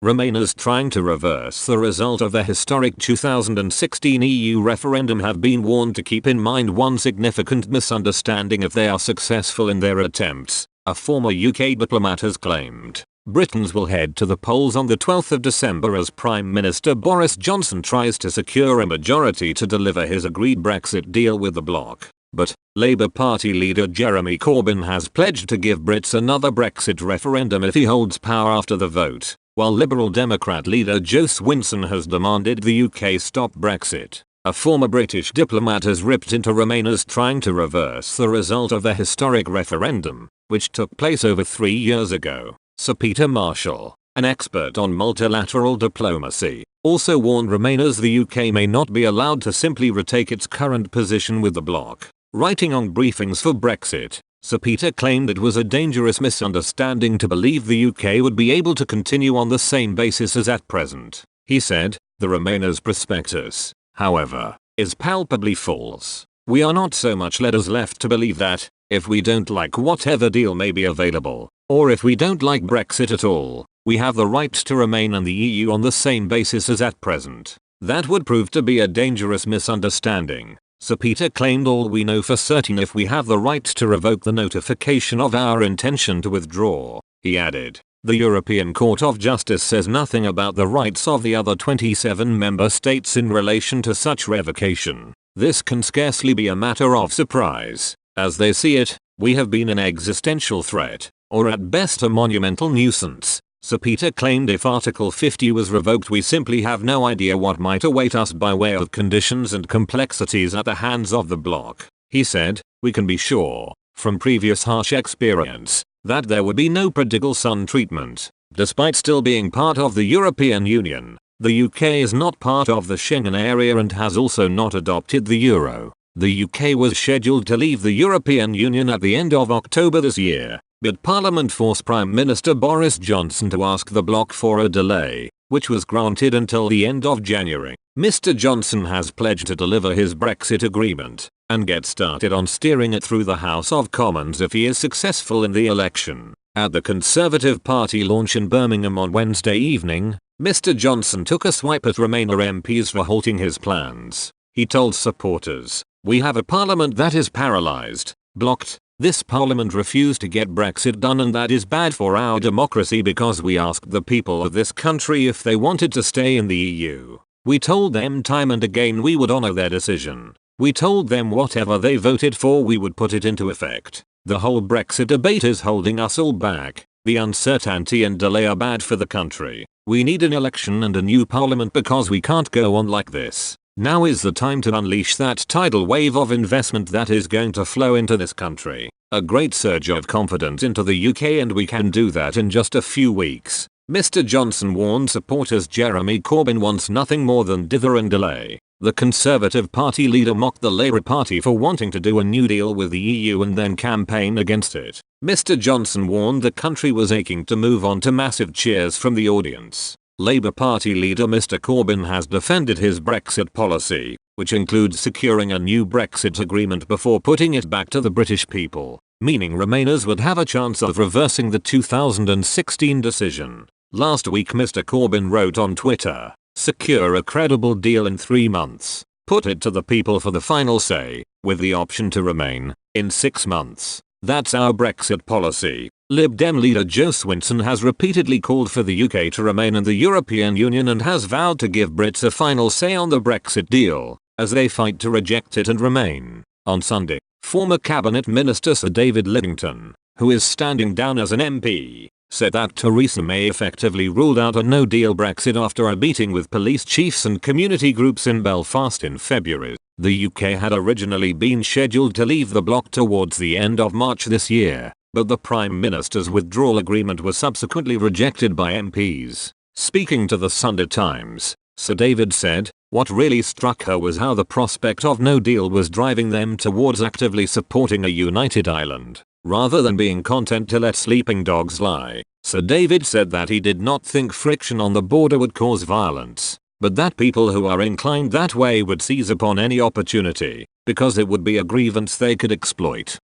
Remainers trying to reverse the result of the historic 2016 EU referendum have been warned to keep in mind one significant misunderstanding if they are successful in their attempts, a former UK diplomat has claimed. Britons will head to the polls on the 12th of December as Prime Minister Boris Johnson tries to secure a majority to deliver his agreed Brexit deal with the bloc. But Labour Party leader Jeremy Corbyn has pledged to give Brits another Brexit referendum if he holds power after the vote, while Liberal Democrat leader Jo Swinson has demanded the UK stop Brexit. A former British diplomat has ripped into Remainers trying to reverse the result of the historic referendum, which took place over 3 years ago. Sir Peter Marshall, an expert on multilateral diplomacy, also warned Remainers the UK may not be allowed to simply retake its current position with the bloc. Writing on briefings for Brexit, Sir Peter claimed it was a dangerous misunderstanding to believe the UK would be able to continue on the same basis as at present. He said, the Remainers prospectus, however, is palpably false. We are not so much leaders left to believe that, if we don't like whatever deal may be available, or if we don't like Brexit at all, we have the right to remain in the EU on the same basis as at present. That would prove to be a dangerous misunderstanding. Sir Peter claimed all we know for certain if we have the right to revoke the notification of our intention to withdraw. He added, the European Court of Justice says nothing about the rights of the other 27 member states in relation to such revocation. This can scarcely be a matter of surprise. As they see it, we have been an existential threat, or at best a monumental nuisance. Sir Peter claimed if Article 50 was revoked we simply have no idea what might await us by way of conditions and complexities at the hands of the bloc. He said, we can be sure, from previous harsh experience, that there would be no prodigal son treatment. Despite still being part of the European Union, the UK is not part of the Schengen area and has also not adopted the euro. The UK was scheduled to leave the European Union at the end of October this year, but Parliament forced Prime Minister Boris Johnson to ask the bloc for a delay, which was granted until the end of January. Mr. Johnson has pledged to deliver his Brexit agreement and get started on steering it through the House of Commons if he is successful in the election. At the Conservative Party launch in Birmingham on Wednesday evening, Mr. Johnson took a swipe at Remainer MPs for halting his plans. He told supporters, we have a parliament that is paralysed, blocked. This parliament refused to get Brexit done and that is bad for our democracy because we asked the people of this country if they wanted to stay in the EU. We told them time and again we would honour their decision. We told them whatever they voted for we would put it into effect. The whole Brexit debate is holding us all back. The uncertainty and delay are bad for the country. We need an election and a new parliament because we can't go on like this. Now is the time to unleash that tidal wave of investment that is going to flow into this country. A great surge of confidence into the UK and we can do that in just a few weeks. Mr. Johnson warned supporters Jeremy Corbyn wants nothing more than dither and delay. The Conservative Party leader mocked the Labour Party for wanting to do a new deal with the EU and then campaign against it. Mr. Johnson warned the country was aching to move on to massive cheers from the audience. Labour Party leader Mr. Corbyn has defended his Brexit policy, which includes securing a new Brexit agreement before putting it back to the British people, meaning Remainers would have a chance of reversing the 2016 decision. Last week Mr. Corbyn wrote on Twitter, secure a credible deal in 3 months, put it to the people for the final say, with the option to remain, in 6 months. That's our Brexit policy. Lib Dem leader Jo Swinson has repeatedly called for the UK to remain in the European Union and has vowed to give Brits a final say on the Brexit deal, as they fight to reject it and remain. On Sunday, former Cabinet Minister Sir David Lidington, who is standing down as an MP, said that Theresa May effectively ruled out a no-deal Brexit after a meeting with police chiefs and community groups in Belfast in February. The UK had originally been scheduled to leave the bloc towards the end of March this year, but the Prime Minister's withdrawal agreement was subsequently rejected by MPs. Speaking to the Sunday Times, Sir David said, what really struck her was how the prospect of no deal was driving them towards actively supporting a united Ireland, rather than being content to let sleeping dogs lie. Sir David said that he did not think friction on the border would cause violence, but that people who are inclined that way would seize upon any opportunity, because it would be a grievance they could exploit.